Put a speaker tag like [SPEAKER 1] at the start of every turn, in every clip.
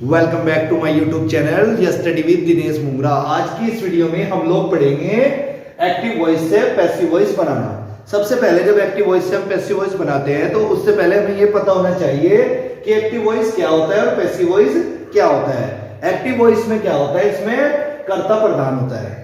[SPEAKER 1] Welcome back to my YouTube channel study with Dinesh Mungra. आज की इस वीडियो में हम लोग पढ़ेंगे एक्टिव वॉइस से पैसिव वॉइस बनाना। सबसे पहले जब एक्टिव वॉइस से हम पैसिव वॉइस बनाते हैं तो उससे पहले हमें ये पता होना चाहिए कि एक्टिव वॉइस क्या होता है और पैसिव वॉइस क्या होता है। एक्टिव वॉइस में क्या होता है, इसमें कर्ता प्रधान होता है,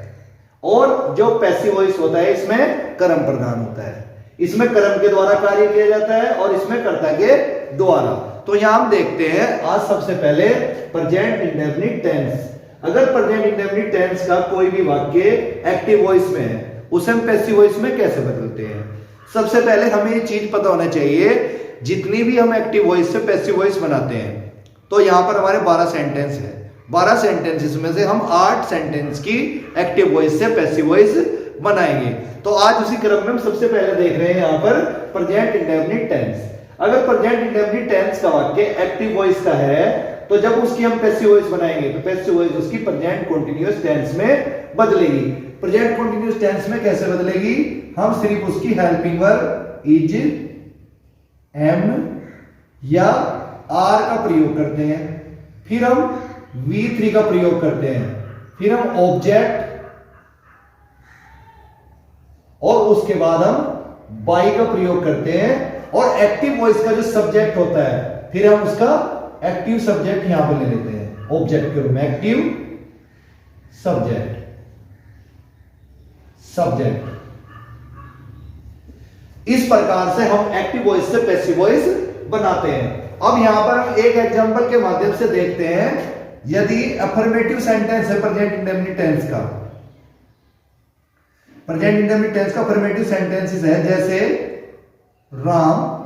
[SPEAKER 1] और जो पैसिव वॉइस होता है इसमें कर्म प्रधान होता है। इसमें कर्म के द्वारा कार्य किया जाता है और इसमें कर्ता के द्वारा। तो यहां हम देखते हैं आज सबसे पहले प्रेजेंट इंडेफिनिट टेंस। अगर प्रेजेंट इंडेफिनिट टेंस का कोई भी वाक्य एक्टिव वॉइस में है उसे हम पैसिव वॉइस में कैसे बदलते हैं। सबसे पहले हमें ये चीज पता होना चाहिए, जितनी भी हम एक्टिव वॉइस से पैसिव वॉइस बनाते हैं तो यहां पर हमारे 12 सेंटेंस है। 12 सेंटेंसेस में से हम 8 सेंटेंस की एक्टिव वॉइस से पैसिव वॉइस बनाएंगे। तो आज उसी क्रम में हम सबसे पहले देख रहे हैं यहां पर प्रेजेंट इंडेफिनिट टेंस। अगर प्रेजेंट इंडेफिनिट टेंस का वाक्य एक्टिव वॉइस का है तो जब उसकी हम पैसिव वॉइस बनाएंगे तो पैसिव वॉइस उसकी प्रेजेंट कंटीन्यूअस टेंस में बदलेगी। प्रेजेंट कंटीन्यूअस टेंस में कैसे बदलेगी, हम सिर्फ उसकी हेल्पिंग वर्ब इज, एम या आर का प्रयोग करते हैं, फिर हम V3 का प्रयोग करते हैं, फिर हम ऑब्जेक्ट, और उसके बाद हम बाई का प्रयोग करते हैं, और एक्टिव वॉइस का जो सब्जेक्ट होता है फिर हम उसका एक्टिव सब्जेक्ट यहां पर ले लेते हैं ऑब्जेक्ट के रूप में, एक्टिव सब्जेक्ट। इस प्रकार से हम एक्टिव वॉइस से पैसिव वॉइस बनाते हैं। अब यहां पर हम एक एग्जांपल के माध्यम से देखते हैं। यदि अफर्मेटिव सेंटेंस है प्रेजेंट इंडेफिनिट टेंस का, प्रेजेंट इंडेफिनिट टेंस का अफर्मेटिव सेंटेंसेस है जैसे राम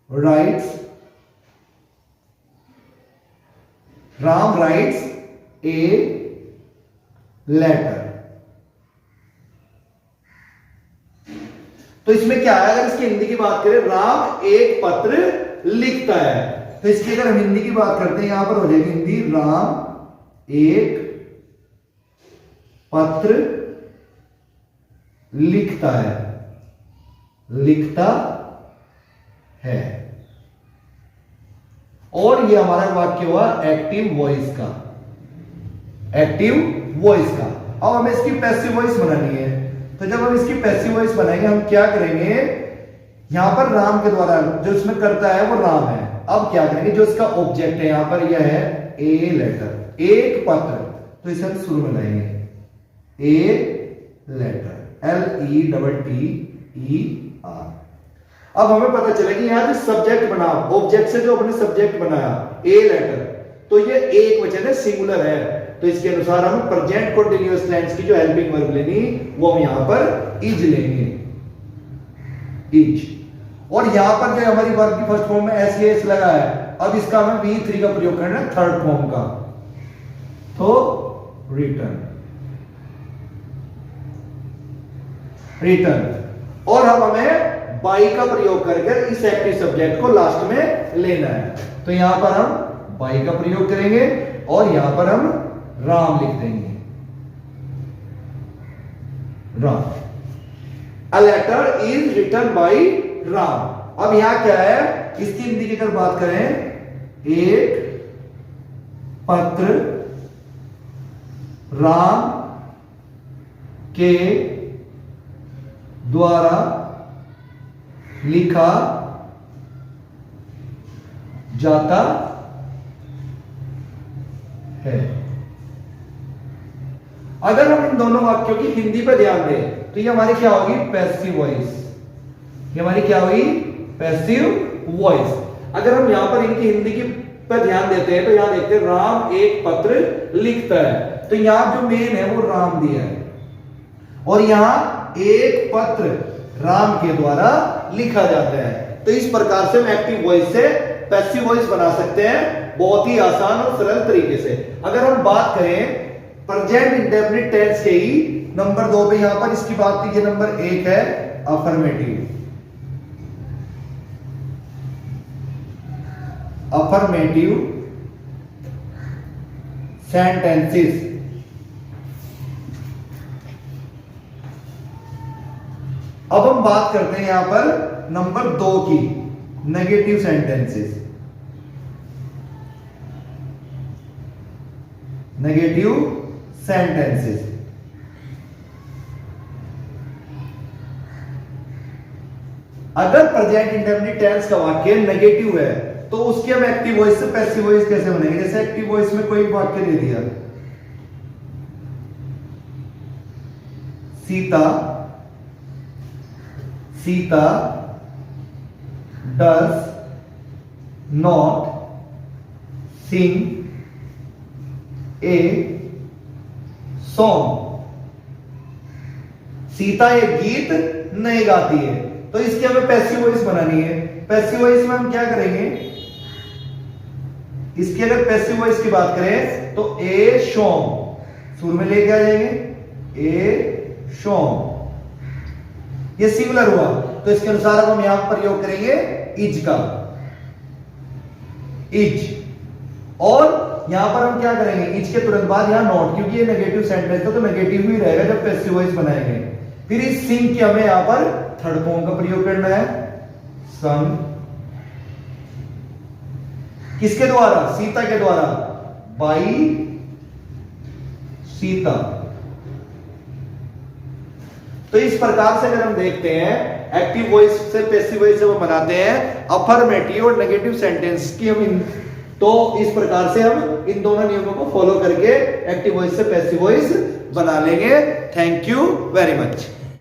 [SPEAKER 1] राइट्स ए लेटर। तो इसमें क्या है, अगर इसकी हिंदी की बात करें, राम एक पत्र लिखता है, तो इसकी अगर हम हिंदी की बात करते हैं यहां पर हो जाएगी हिंदी, राम एक पत्र लिखता है। और ये हमारा वाक्य हुआ एक्टिव वॉइस का। अब हमें इसकी पैसिव वॉइस बनानी है, तो जब हम इसकी पैसिव वॉइस बनाएंगे हम क्या करेंगे, यहां पर राम के द्वारा जो इसमें करता है वो राम है। अब क्या करेंगे, जो इसका ऑब्जेक्ट है यहां पर यह है ए लेटर, एक पत्र, तो इसे हम शुरू में लाएंगे ए लेटर, LETTER। अब हमें पता चला कि यहां जो सब्जेक्ट बना, ऑब्जेक्ट से जो अपने सब्जेक्ट बनाया ए लेटर, तो ये एक वचन है, सिंगुलर है। तो इसके अनुसार हम प्रेजेंट कंटीन्यूअस टेंस की जो हेल्पिंग वर्ब लेनी वो हम यहां पर इज लेंगे, इज। और यहां पर जो हमारी वर्ब की फर्स्ट फॉर्म में एस लगा है, अब इसका हमें V3 का प्रयोग करना है थर्ड फॉर्म का, तो रिटर्न। और अब हमें बाई का प्रयोग करके इस एक्टिव सब्जेक्ट को लास्ट में लेना है। तो यहां पर हम बाई का प्रयोग करेंगे और यहां पर हम राम लिख देंगे, Ram. A letter is written by Ram. अब यहां क्या है, इसकी हिंदी की अगर बात करें, एक पत्र राम के द्वारा लिखा जाता है। अगर हम इन दोनों वाक्यों की हिंदी पर ध्यान दें तो ये हमारी क्या होगी, पैसिव वॉइस। ये हमारी क्या हुई, पैसिव वॉइस। अगर हम यहां पर इनकी हिंदी की पर ध्यान देते हैं तो यहां देखते हैं राम एक पत्र लिखता है, तो यहां जो मेन है वो राम दिया है, और यहां एक पत्र राम के द्वारा लिखा जाता है। तो इस प्रकार से हम एक्टिव वॉइस से पैसिव वॉइस बना सकते हैं बहुत ही आसान और सरल तरीके से। अगर हम बात करें प्रेजेंट इंडेफिनिट टेंस के ही नंबर 2 पे, यहां पर इसकी बात कीजिए, नंबर 1 है अफर्मेटिव सेंटेंसेस। अब हम बात करते हैं यहां पर नंबर 2 की, नेगेटिव सेंटेंसेस। Negative sentences. अगर प्रेजेंट इंडेफिनिट टेंस का वाक्य नेगेटिव है तो उसकी हम एक्टिव वॉइस से पैसिव वॉइस कैसे बनेंगे? जैसे एक्टिव वॉइस में कोई वाक्य दे दिया, Sita does not sing a song. Sita एक गीत नहीं गाती है, तो इसकी हमें पैसिव वॉइस बनानी है। पैसिव वॉइस में हम क्या करेंगे? इसकी अगर पैसिव वॉइस की बात करें तो ए सॉन्ग शुरू में लेके आ जाएंगे, ए सॉन्ग। ये सिंगुलर हुआ तो इसके अनुसार अब हम यहां पर प्रयोग करेंगे इज का, इज। और यहां पर हम क्या करेंगे? इज के तुरंत बाद यहां नॉट, क्योंकि ये नेगेटिव सेंटेंस है तो नेगेटिव ही रहेगा जब पैसिव वॉइस बनाएंगे। फिर इस सिंग की हमें यहां पर थर्ड फॉर्म का प्रयोग करना है, संग। किसके द्वारा? सीता के द्वारा, बाई सीता। तो इस प्रकार से अगर हम देखते हैं एक्टिव वॉइस से पैसिव वॉइस जब हम बनाते हैं अफर्मेटिव और नेगेटिव सेंटेंस की हम तो इस प्रकार से हम इन दोनों नियमों को फॉलो करके एक्टिव वॉइस से पैसिव वॉइस बना लेंगे। Thank you very much.